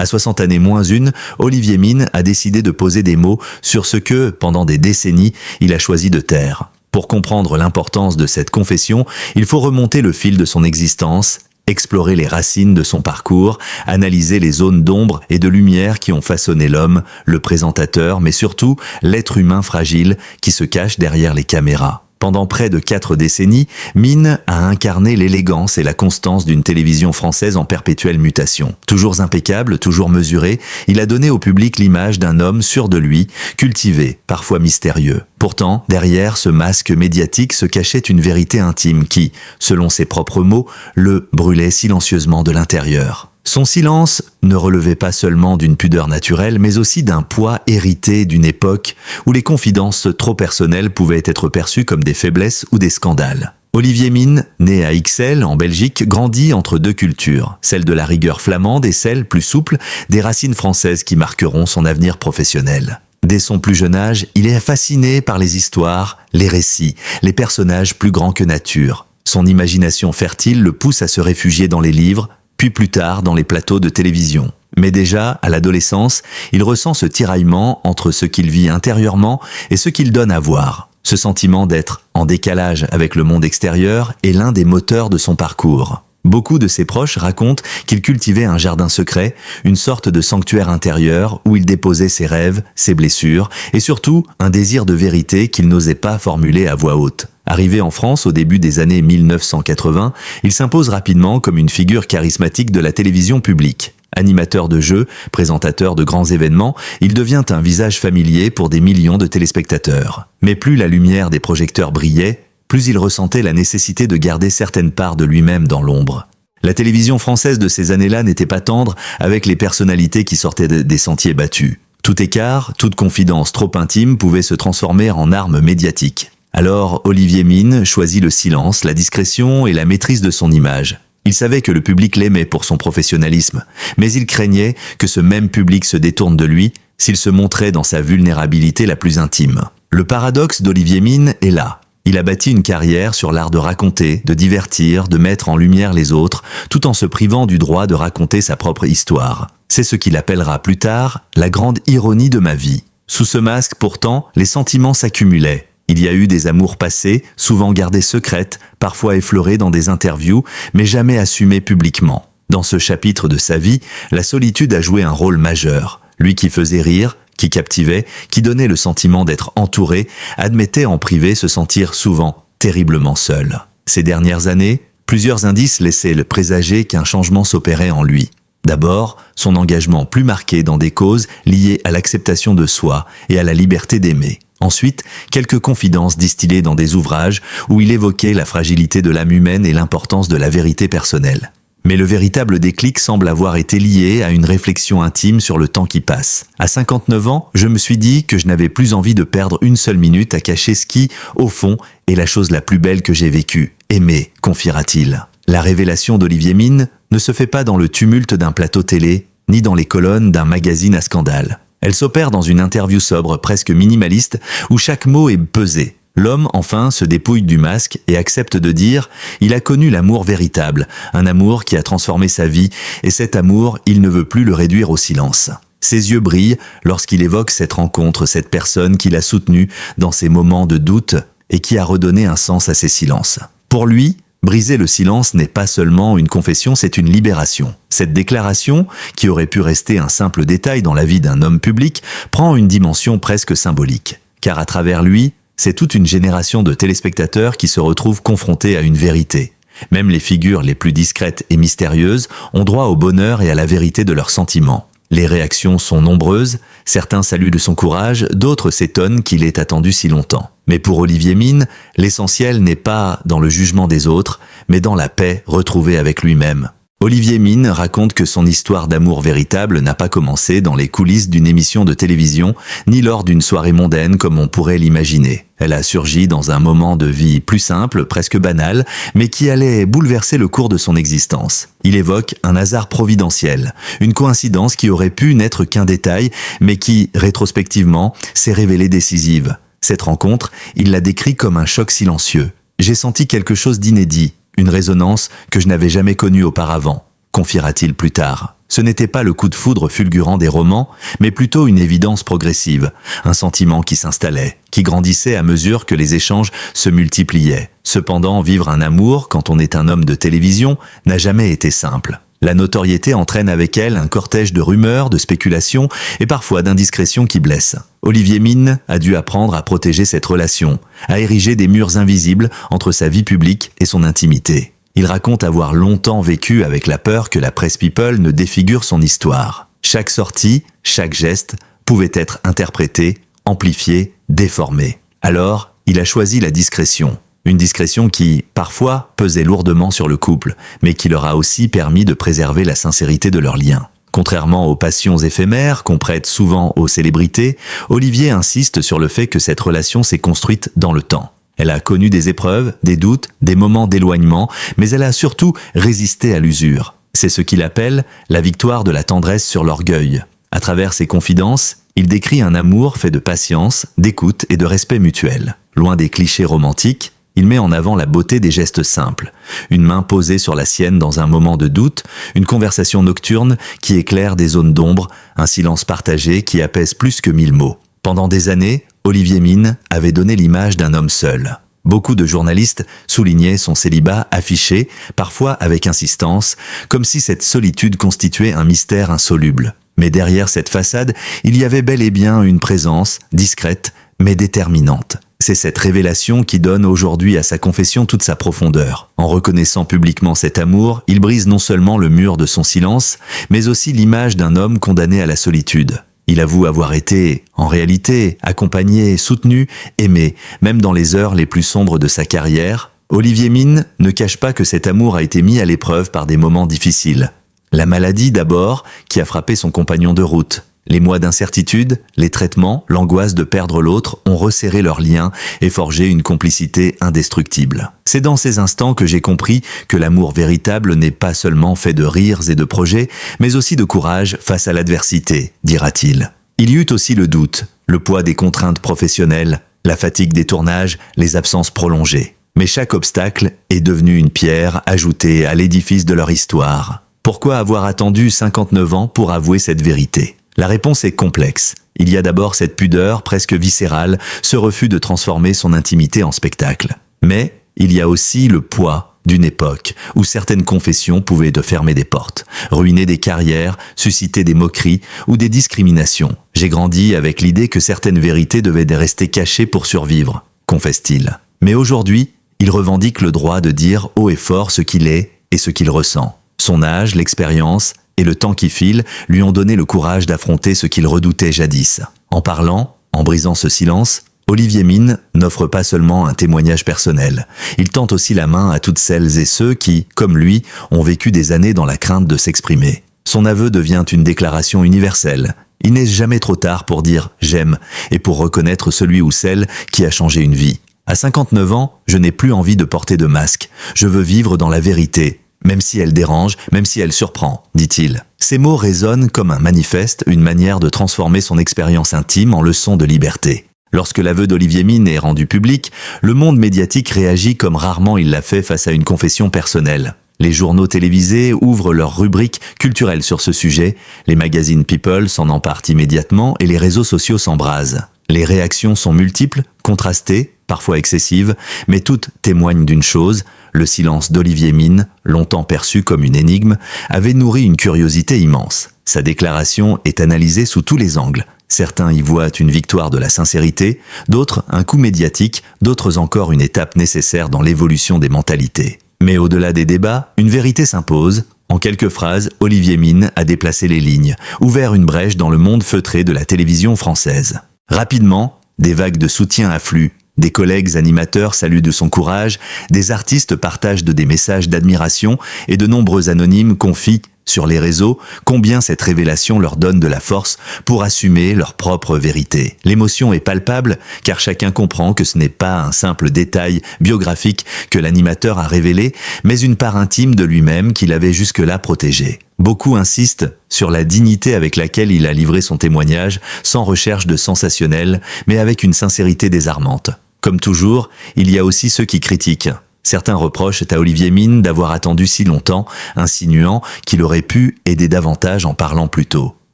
À 60 années moins une, Olivier Mine a décidé de poser des mots sur ce que, pendant des décennies, il a choisi de taire. Pour comprendre l'importance de cette confession, il faut remonter le fil de son existence, explorer les racines de son parcours, analyser les zones d'ombre et de lumière qui ont façonné l'homme, le présentateur, mais surtout l'être humain fragile qui se cache derrière les caméras. Pendant près de 4 décennies, Mine a incarné l'élégance et la constance d'une télévision française en perpétuelle mutation. Toujours impeccable, toujours mesuré, il a donné au public l'image d'un homme sûr de lui, cultivé, parfois mystérieux. Pourtant, derrière ce masque médiatique se cachait une vérité intime qui, selon ses propres mots, le brûlait silencieusement de l'intérieur. Son silence ne relevait pas seulement d'une pudeur naturelle, mais aussi d'un poids hérité d'une époque où les confidences trop personnelles pouvaient être perçues comme des faiblesses ou des scandales. Olivier Mine, né à Ixelles, en Belgique, grandit entre 2 cultures, celle de la rigueur flamande et celle, plus souple, des racines françaises qui marqueront son avenir professionnel. Dès son plus jeune âge, il est fasciné par les histoires, les récits, les personnages plus grands que nature. Son imagination fertile le pousse à se réfugier dans les livres, puis plus tard dans les plateaux de télévision. Mais déjà, à l'adolescence, il ressent ce tiraillement entre ce qu'il vit intérieurement et ce qu'il donne à voir. Ce sentiment d'être en décalage avec le monde extérieur est l'un des moteurs de son parcours. Beaucoup de ses proches racontent qu'il cultivait un jardin secret, une sorte de sanctuaire intérieur où il déposait ses rêves, ses blessures et surtout un désir de vérité qu'il n'osait pas formuler à voix haute. Arrivé en France au début des années 1980, il s'impose rapidement comme une figure charismatique de la télévision publique. Animateur de jeux, présentateur de grands événements, il devient un visage familier pour des millions de téléspectateurs. Mais plus la lumière des projecteurs brillait, plus il ressentait la nécessité de garder certaines parts de lui-même dans l'ombre. La télévision française de ces années-là n'était pas tendre avec les personnalités qui sortaient des sentiers battus. Tout écart, toute confidence trop intime pouvait se transformer en arme médiatique. Alors, Olivier Mine choisit le silence, la discrétion et la maîtrise de son image. Il savait que le public l'aimait pour son professionnalisme, mais il craignait que ce même public se détourne de lui s'il se montrait dans sa vulnérabilité la plus intime. Le paradoxe d'Olivier Mine est là. Il a bâti une carrière sur l'art de raconter, de divertir, de mettre en lumière les autres, tout en se privant du droit de raconter sa propre histoire. C'est ce qu'il appellera plus tard « la grande ironie de ma vie ». Sous ce masque, pourtant, les sentiments s'accumulaient. Il y a eu des amours passées, souvent gardées secrètes, parfois effleurées dans des interviews, mais jamais assumées publiquement. Dans ce chapitre de sa vie, la solitude a joué un rôle majeur. Lui qui faisait rire, qui captivait, qui donnait le sentiment d'être entouré, admettait en privé se sentir souvent terriblement seul. Ces dernières années, plusieurs indices laissaient le présager qu'un changement s'opérait en lui. D'abord, son engagement plus marqué dans des causes liées à l'acceptation de soi et à la liberté d'aimer. Ensuite, quelques confidences distillées dans des ouvrages où il évoquait la fragilité de l'âme humaine et l'importance de la vérité personnelle. Mais le véritable déclic semble avoir été lié à une réflexion intime sur le temps qui passe. À 59 ans, je me suis dit que je n'avais plus envie de perdre une seule minute à cacher ce qui, au fond, est la chose la plus belle que j'ai vécue. Aimer, confiera-t-il. La révélation d'Olivier Mine ne se fait pas dans le tumulte d'un plateau télé, ni dans les colonnes d'un magazine à scandale. Elle s'opère dans une interview sobre, presque minimaliste, où chaque mot est pesé. L'homme, enfin, se dépouille du masque et accepte de dire « Il a connu l'amour véritable, un amour qui a transformé sa vie, et cet amour, il ne veut plus le réduire au silence. » Ses yeux brillent lorsqu'il évoque cette rencontre, cette personne qui l'a soutenu dans ses moments de doute et qui a redonné un sens à ses silences. Pour lui, briser le silence n'est pas seulement une confession, c'est une libération. Cette déclaration, qui aurait pu rester un simple détail dans la vie d'un homme public, prend une dimension presque symbolique. Car à travers lui, c'est toute une génération de téléspectateurs qui se retrouvent confrontés à une vérité. Même les figures les plus discrètes et mystérieuses ont droit au bonheur et à la vérité de leurs sentiments. Les réactions sont nombreuses, certains saluent de son courage, d'autres s'étonnent qu'il ait attendu si longtemps. Mais pour Olivier Mine, l'essentiel n'est pas dans le jugement des autres, mais dans la paix retrouvée avec lui-même. Olivier Mine raconte que son histoire d'amour véritable n'a pas commencé dans les coulisses d'une émission de télévision, ni lors d'une soirée mondaine comme on pourrait l'imaginer. Elle a surgi dans un moment de vie plus simple, presque banal, mais qui allait bouleverser le cours de son existence. Il évoque un hasard providentiel, une coïncidence qui aurait pu n'être qu'un détail, mais qui, rétrospectivement, s'est révélée décisive. Cette rencontre, il la décrit comme un choc silencieux. J'ai senti quelque chose d'inédit, une résonance que je n'avais jamais connue auparavant. confiera-t-il plus tard. Ce n'était pas le coup de foudre fulgurant des romans, mais plutôt une évidence progressive, un sentiment qui s'installait, qui grandissait à mesure que les échanges se multipliaient. Cependant, vivre un amour, quand on est un homme de télévision, n'a jamais été simple. La notoriété entraîne avec elle un cortège de rumeurs, de spéculations et parfois d'indiscrétions qui blessent. Olivier Mine a dû apprendre à protéger cette relation, à ériger des murs invisibles entre sa vie publique et son intimité. Il raconte avoir longtemps vécu avec la peur que la presse people ne défigure son histoire. Chaque sortie, chaque geste pouvait être interprété, amplifié, déformé. Alors, il a choisi la discrétion. Une discrétion qui, parfois, pesait lourdement sur le couple, mais qui leur a aussi permis de préserver la sincérité de leur lien. Contrairement aux passions éphémères qu'on prête souvent aux célébrités, Olivier insiste sur le fait que cette relation s'est construite dans le temps. Elle a connu des épreuves, des doutes, des moments d'éloignement, mais elle a surtout résisté à l'usure. C'est ce qu'il appelle la victoire de la tendresse sur l'orgueil. À travers ses confidences, il décrit un amour fait de patience, d'écoute et de respect mutuel. Loin des clichés romantiques, il met en avant la beauté des gestes simples. Une main posée sur la sienne dans un moment de doute, une conversation nocturne qui éclaire des zones d'ombre, un silence partagé qui apaise plus que 1000 mots. Pendant des années, Olivier Mine avait donné l'image d'un homme seul. Beaucoup de journalistes soulignaient son célibat affiché, parfois avec insistance, comme si cette solitude constituait un mystère insoluble. Mais derrière cette façade, il y avait bel et bien une présence, discrète, mais déterminante. C'est cette révélation qui donne aujourd'hui à sa confession toute sa profondeur. En reconnaissant publiquement cet amour, il brise non seulement le mur de son silence, mais aussi l'image d'un homme condamné à la solitude. Il avoue avoir été, en réalité, accompagné, soutenu, aimé, même dans les heures les plus sombres de sa carrière. Olivier Mine ne cache pas que cet amour a été mis à l'épreuve par des moments difficiles. La maladie d'abord, qui a frappé son compagnon de route. Les mois d'incertitude, les traitements, l'angoisse de perdre l'autre ont resserré leurs liens et forgé une complicité indestructible. C'est dans ces instants que j'ai compris que l'amour véritable n'est pas seulement fait de rires et de projets, mais aussi de courage face à l'adversité, dira-t-il. Il y eut aussi le doute, le poids des contraintes professionnelles, la fatigue des tournages, les absences prolongées. Mais chaque obstacle est devenu une pierre ajoutée à l'édifice de leur histoire. Pourquoi avoir attendu 59 ans pour avouer cette vérité ? La réponse est complexe. Il y a d'abord cette pudeur presque viscérale, ce refus de transformer son intimité en spectacle. Mais il y a aussi le poids d'une époque où certaines confessions pouvaient te fermer des portes, ruiner des carrières, susciter des moqueries ou des discriminations. J'ai grandi avec l'idée que certaines vérités devaient rester cachées pour survivre, confesse-t-il. Mais aujourd'hui, il revendique le droit de dire haut et fort ce qu'il est et ce qu'il ressent. Son âge, l'expérience et le temps qui file lui ont donné le courage d'affronter ce qu'il redoutait jadis. En parlant, en brisant ce silence, Olivier Mine n'offre pas seulement un témoignage personnel. Il tend aussi la main à toutes celles et ceux qui, comme lui, ont vécu des années dans la crainte de s'exprimer. Son aveu devient une déclaration universelle. Il n'est jamais trop tard pour dire « j'aime » et pour reconnaître celui ou celle qui a changé une vie. À 59 ans, je n'ai plus envie de porter de masque. Je veux vivre dans la vérité. Même si elle dérange, même si elle surprend, dit-il. Ces mots résonnent comme un manifeste, une manière de transformer son expérience intime en leçon de liberté. Lorsque l'aveu d'Olivier Mine est rendu public, le monde médiatique réagit comme rarement il l'a fait face à une confession personnelle. Les journaux télévisés ouvrent leurs rubriques culturelles sur ce sujet, les magazines People s'en emparent immédiatement et les réseaux sociaux s'embrasent. Les réactions sont multiples, contrastées, parfois excessives, mais toutes témoignent d'une chose, le silence d'Olivier Mine, longtemps perçu comme une énigme, avait nourri une curiosité immense. Sa déclaration est analysée sous tous les angles. Certains y voient une victoire de la sincérité, d'autres un coup médiatique, d'autres encore une étape nécessaire dans l'évolution des mentalités. Mais au-delà des débats, une vérité s'impose. En quelques phrases, Olivier Mine a déplacé les lignes, ouvert une brèche dans le monde feutré de la télévision française. Rapidement, des vagues de soutien affluent. Des collègues animateurs saluent de son courage, des artistes partagent des messages d'admiration et de nombreux anonymes confient, sur les réseaux, combien cette révélation leur donne de la force pour assumer leur propre vérité. L'émotion est palpable car chacun comprend que ce n'est pas un simple détail biographique que l'animateur a révélé, mais une part intime de lui-même qu'il avait jusque-là protégée. Beaucoup insistent sur la dignité avec laquelle il a livré son témoignage, sans recherche de sensationnel, mais avec une sincérité désarmante. Comme toujours, il y a aussi ceux qui critiquent. Certains reprochent à Olivier Mine d'avoir attendu si longtemps, insinuant qu'il aurait pu aider davantage en parlant plus tôt.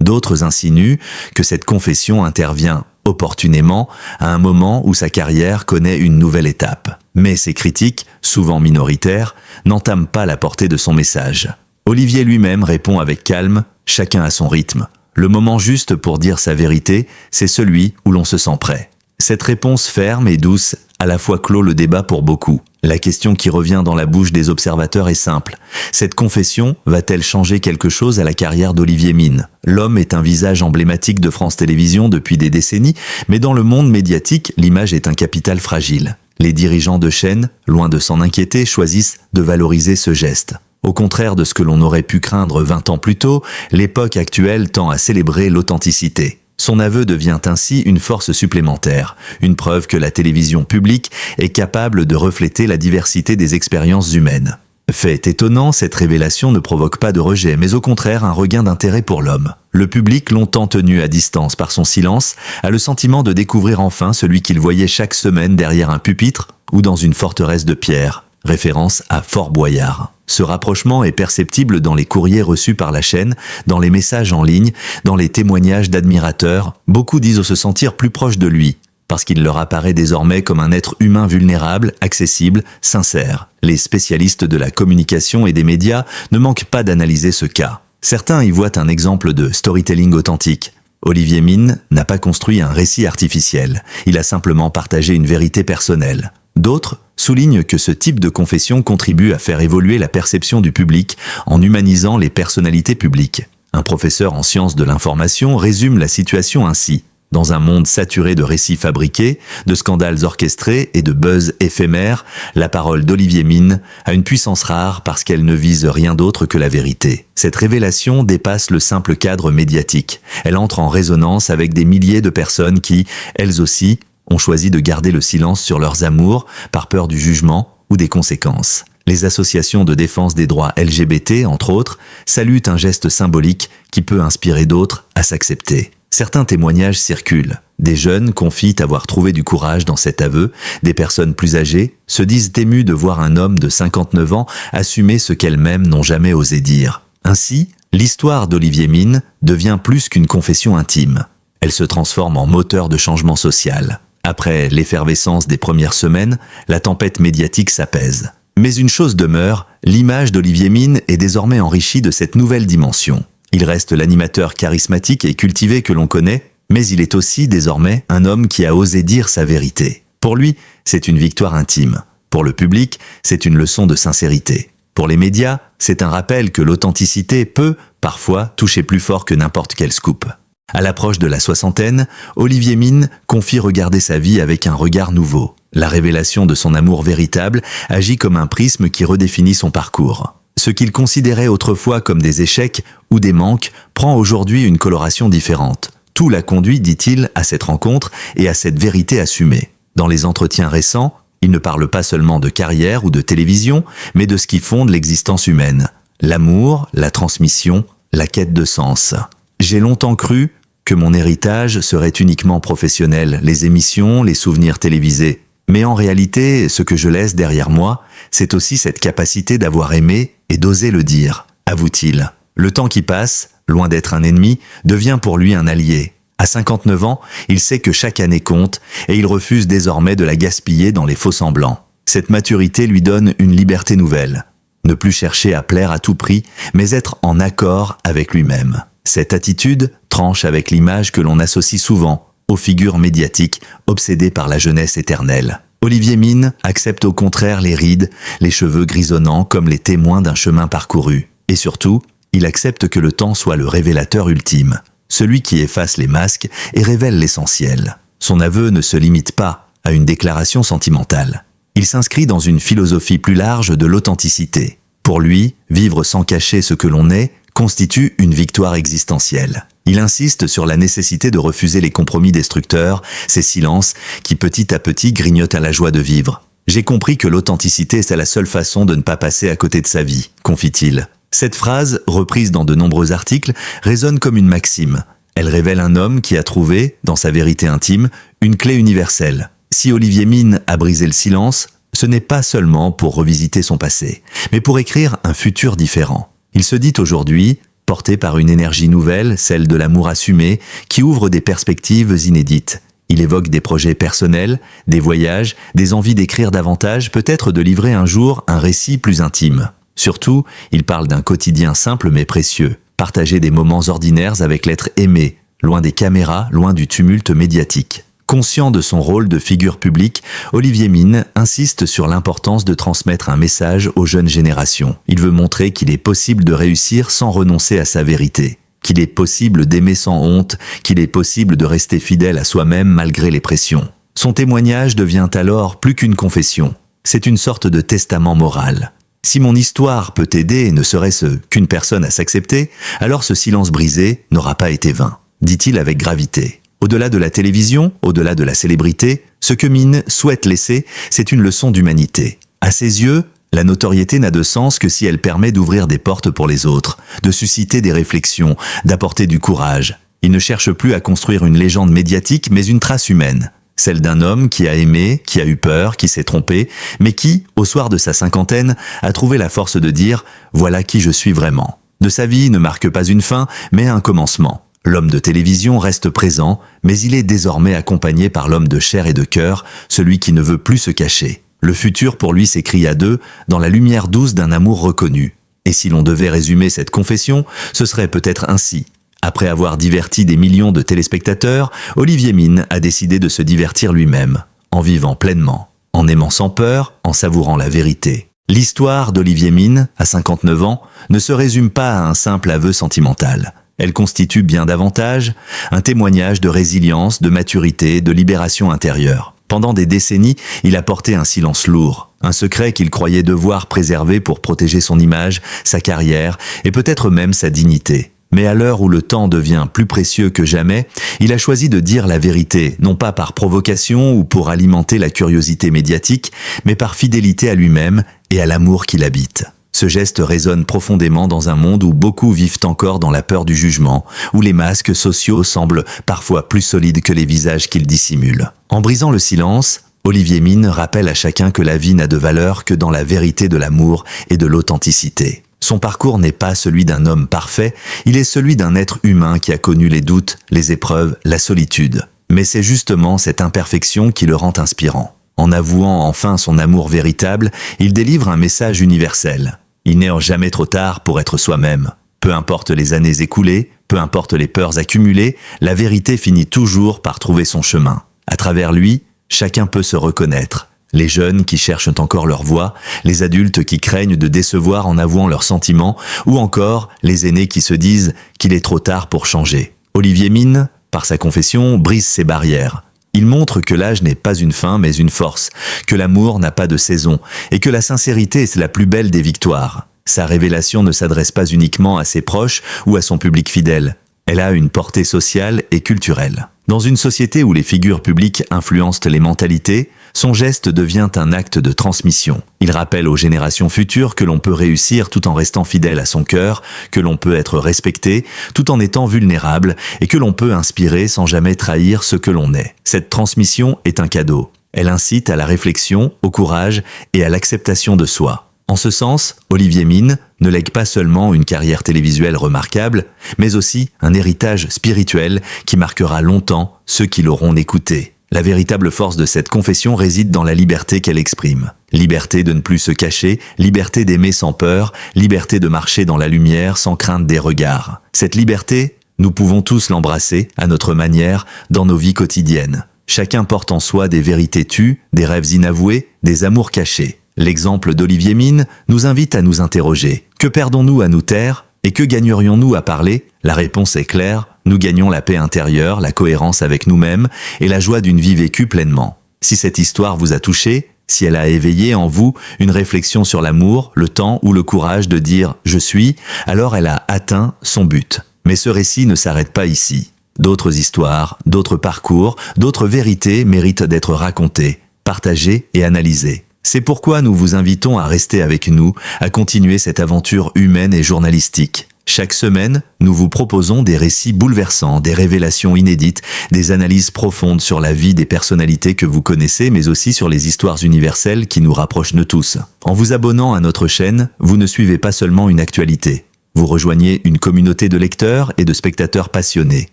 D'autres insinuent que cette confession intervient opportunément à un moment où sa carrière connaît une nouvelle étape. Mais ces critiques, souvent minoritaires, n'entament pas la portée de son message. Olivier lui-même répond avec calme, chacun à son rythme. Le moment juste pour dire sa vérité, c'est celui où l'on se sent prêt. Cette réponse ferme et douce à la fois clôt le débat pour beaucoup. La question qui revient dans la bouche des observateurs est simple. Cette confession va-t-elle changer quelque chose à la carrière d'Olivier Mine? L'homme est un visage emblématique de France Télévisions depuis des décennies, mais dans le monde médiatique, l'image est un capital fragile. Les dirigeants de chaînes, loin de s'en inquiéter, choisissent de valoriser ce geste. Au contraire de ce que l'on aurait pu craindre 20 ans plus tôt, l'époque actuelle tend à célébrer l'authenticité. Son aveu devient ainsi une force supplémentaire, une preuve que la télévision publique est capable de refléter la diversité des expériences humaines. Fait étonnant, cette révélation ne provoque pas de rejet, mais au contraire un regain d'intérêt pour l'homme. Le public, longtemps tenu à distance par son silence, a le sentiment de découvrir enfin celui qu'il voyait chaque semaine derrière un pupitre ou dans une forteresse de pierre, référence à Fort Boyard. Ce rapprochement est perceptible dans les courriers reçus par la chaîne, dans les messages en ligne, dans les témoignages d'admirateurs. Beaucoup disent se sentir plus proches de lui, parce qu'il leur apparaît désormais comme un être humain vulnérable, accessible, sincère. Les spécialistes de la communication et des médias ne manquent pas d'analyser ce cas. Certains y voient un exemple de storytelling authentique. Olivier Mine n'a pas construit un récit artificiel, il a simplement partagé une vérité personnelle. D'autres soulignent que ce type de confession contribue à faire évoluer la perception du public en humanisant les personnalités publiques. Un professeur en sciences de l'information résume la situation ainsi. Dans un monde saturé de récits fabriqués, de scandales orchestrés et de buzz éphémères, la parole d'Olivier Mine a une puissance rare parce qu'elle ne vise rien d'autre que la vérité. Cette révélation dépasse le simple cadre médiatique. Elle entre en résonance avec des milliers de personnes qui, elles aussi, ont choisi de garder le silence sur leurs amours par peur du jugement ou des conséquences. Les associations de défense des droits LGBT, entre autres, saluent un geste symbolique qui peut inspirer d'autres à s'accepter. Certains témoignages circulent. Des jeunes confient avoir trouvé du courage dans cet aveu, des personnes plus âgées se disent émues de voir un homme de 59 ans assumer ce qu'elles-mêmes n'ont jamais osé dire. Ainsi, l'histoire d'Olivier Mine devient plus qu'une confession intime. Elle se transforme en moteur de changement social. Après l'effervescence des premières semaines, la tempête médiatique s'apaise. Mais une chose demeure, l'image d'Olivier Mine est désormais enrichie de cette nouvelle dimension. Il reste l'animateur charismatique et cultivé que l'on connaît, mais il est aussi désormais un homme qui a osé dire sa vérité. Pour lui, c'est une victoire intime. Pour le public, c'est une leçon de sincérité. Pour les médias, c'est un rappel que l'authenticité peut, parfois, toucher plus fort que n'importe quel scoop. À l'approche de la soixantaine, Olivier Mine confie regarder sa vie avec un regard nouveau. La révélation de son amour véritable agit comme un prisme qui redéfinit son parcours. Ce qu'il considérait autrefois comme des échecs ou des manques prend aujourd'hui une coloration différente. Tout l'a conduit, dit-il, à cette rencontre et à cette vérité assumée. Dans les entretiens récents, il ne parle pas seulement de carrière ou de télévision, mais de ce qui fonde l'existence humaine. L'amour, la transmission, la quête de sens. J'ai longtemps cru que mon héritage serait uniquement professionnel, les émissions, les souvenirs télévisés. Mais en réalité, ce que je laisse derrière moi, c'est aussi cette capacité d'avoir aimé et d'oser le dire, avoue-t-il. Le temps qui passe, loin d'être un ennemi, devient pour lui un allié. À 59 ans, il sait que chaque année compte et il refuse désormais de la gaspiller dans les faux-semblants. Cette maturité lui donne une liberté nouvelle. Ne plus chercher à plaire à tout prix, mais être en accord avec lui-même. Cette attitude tranche avec l'image que l'on associe souvent aux figures médiatiques obsédées par la jeunesse éternelle. Olivier Mine accepte au contraire les rides, les cheveux grisonnants comme les témoins d'un chemin parcouru. Et surtout, il accepte que le temps soit le révélateur ultime, celui qui efface les masques et révèle l'essentiel. Son aveu ne se limite pas à une déclaration sentimentale. Il s'inscrit dans une philosophie plus large de l'authenticité. Pour lui, vivre sans cacher ce que l'on est constitue une victoire existentielle. Il insiste sur la nécessité de refuser les compromis destructeurs, ces silences qui petit à petit grignotent à la joie de vivre. « J'ai compris que l'authenticité, c'est la seule façon de ne pas passer à côté de sa vie », confie-t-il. Cette phrase, reprise dans de nombreux articles, résonne comme une maxime. Elle révèle un homme qui a trouvé, dans sa vérité intime, une clé universelle. Si Olivier Mine a brisé le silence, ce n'est pas seulement pour revisiter son passé, mais pour écrire un futur différent. Il se dit aujourd'hui, porté par une énergie nouvelle, celle de l'amour assumé, qui ouvre des perspectives inédites. Il évoque des projets personnels, des voyages, des envies d'écrire davantage, peut-être de livrer un jour un récit plus intime. Surtout, il parle d'un quotidien simple mais précieux, partager des moments ordinaires avec l'être aimé, loin des caméras, loin du tumulte médiatique. Conscient de son rôle de figure publique, Olivier Mine insiste sur l'importance de transmettre un message aux jeunes générations. Il veut montrer qu'il est possible de réussir sans renoncer à sa vérité, qu'il est possible d'aimer sans honte, qu'il est possible de rester fidèle à soi-même malgré les pressions. Son témoignage devient alors plus qu'une confession, c'est une sorte de testament moral. Si mon histoire peut aider, ne serait-ce qu'une personne à s'accepter, alors ce silence brisé n'aura pas été vain, dit-il avec gravité. Au-delà de la télévision, au-delà de la célébrité, ce que Mine souhaite laisser, c'est une leçon d'humanité. À ses yeux, la notoriété n'a de sens que si elle permet d'ouvrir des portes pour les autres, de susciter des réflexions, d'apporter du courage. Il ne cherche plus à construire une légende médiatique, mais une trace humaine. Celle d'un homme qui a aimé, qui a eu peur, qui s'est trompé, mais qui, au soir de sa cinquantaine, a trouvé la force de dire « Voilà qui je suis vraiment ». De sa vie ne marque pas une fin, mais un commencement. L'homme de télévision reste présent, mais il est désormais accompagné par l'homme de chair et de cœur, celui qui ne veut plus se cacher. Le futur pour lui s'écrit à deux, dans la lumière douce d'un amour reconnu. Et si l'on devait résumer cette confession, ce serait peut-être ainsi. Après avoir diverti des millions de téléspectateurs, Olivier Mine a décidé de se divertir lui-même, en vivant pleinement, en aimant sans peur, en savourant la vérité. L'histoire d'Olivier Mine, à 59 ans, ne se résume pas à un simple aveu sentimental. Elle constitue bien davantage un témoignage de résilience, de maturité, de libération intérieure. Pendant des décennies, il a porté un silence lourd, un secret qu'il croyait devoir préserver pour protéger son image, sa carrière et peut-être même sa dignité. Mais à l'heure où le temps devient plus précieux que jamais, il a choisi de dire la vérité, non pas par provocation ou pour alimenter la curiosité médiatique, mais par fidélité à lui-même et à l'amour qu'il habite. Ce geste résonne profondément dans un monde où beaucoup vivent encore dans la peur du jugement, où les masques sociaux semblent parfois plus solides que les visages qu'ils dissimulent. En brisant le silence, Olivier Mine rappelle à chacun que la vie n'a de valeur que dans la vérité de l'amour et de l'authenticité. Son parcours n'est pas celui d'un homme parfait, il est celui d'un être humain qui a connu les doutes, les épreuves, la solitude. Mais c'est justement cette imperfection qui le rend inspirant. En avouant enfin son amour véritable, il délivre un message universel. Il n'est jamais trop tard pour être soi-même. Peu importe les années écoulées, peu importe les peurs accumulées, la vérité finit toujours par trouver son chemin. À travers lui, chacun peut se reconnaître. Les jeunes qui cherchent encore leur voie, les adultes qui craignent de décevoir en avouant leurs sentiments, ou encore les aînés qui se disent qu'il est trop tard pour changer. Olivier Mine, par sa confession, brise ces barrières. Il montre que l'âge n'est pas une fin mais une force, que l'amour n'a pas de saison et que la sincérité est la plus belle des victoires. Sa révélation ne s'adresse pas uniquement à ses proches ou à son public fidèle. Elle a une portée sociale et culturelle. Dans une société où les figures publiques influencent les mentalités, son geste devient un acte de transmission. Il rappelle aux générations futures que l'on peut réussir tout en restant fidèle à son cœur, que l'on peut être respecté tout en étant vulnérable et que l'on peut inspirer sans jamais trahir ce que l'on est. Cette transmission est un cadeau. Elle incite à la réflexion, au courage et à l'acceptation de soi. En ce sens, Olivier Mine ne lègue pas seulement une carrière télévisuelle remarquable, mais aussi un héritage spirituel qui marquera longtemps ceux qui l'auront écouté. La véritable force de cette confession réside dans la liberté qu'elle exprime. Liberté de ne plus se cacher, liberté d'aimer sans peur, liberté de marcher dans la lumière sans crainte des regards. Cette liberté, nous pouvons tous l'embrasser, à notre manière, dans nos vies quotidiennes. Chacun porte en soi des vérités tues, des rêves inavoués, des amours cachés. L'exemple d'Olivier Mine nous invite à nous interroger. Que perdons-nous à nous taire et que gagnerions-nous à parler? La réponse est claire, nous gagnons la paix intérieure, la cohérence avec nous-mêmes et la joie d'une vie vécue pleinement. Si cette histoire vous a touché, si elle a éveillé en vous une réflexion sur l'amour, le temps ou le courage de dire « je suis », alors elle a atteint son but. Mais ce récit ne s'arrête pas ici. D'autres histoires, d'autres parcours, d'autres vérités méritent d'être racontées, partagées et analysées. C'est pourquoi nous vous invitons à rester avec nous, à continuer cette aventure humaine et journalistique. Chaque semaine, nous vous proposons des récits bouleversants, des révélations inédites, des analyses profondes sur la vie des personnalités que vous connaissez, mais aussi sur les histoires universelles qui nous rapprochent de tous. En vous abonnant à notre chaîne, vous ne suivez pas seulement une actualité. Vous rejoignez une communauté de lecteurs et de spectateurs passionnés,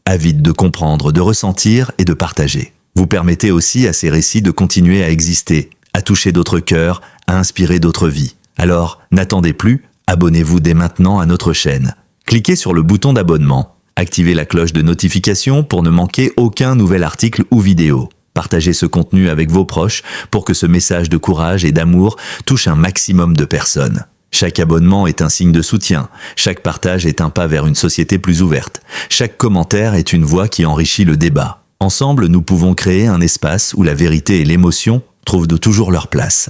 avides de comprendre, de ressentir et de partager. Vous permettez aussi à ces récits de continuer à exister, à toucher d'autres cœurs, à inspirer d'autres vies. Alors, n'attendez plus, abonnez-vous dès maintenant à notre chaîne. Cliquez sur le bouton d'abonnement. Activez la cloche de notification pour ne manquer aucun nouvel article ou vidéo. Partagez ce contenu avec vos proches pour que ce message de courage et d'amour touche un maximum de personnes. Chaque abonnement est un signe de soutien, chaque partage est un pas vers une société plus ouverte, chaque commentaire est une voix qui enrichit le débat. Ensemble, nous pouvons créer un espace où la vérité et l'émotion trouvent toujours leur place.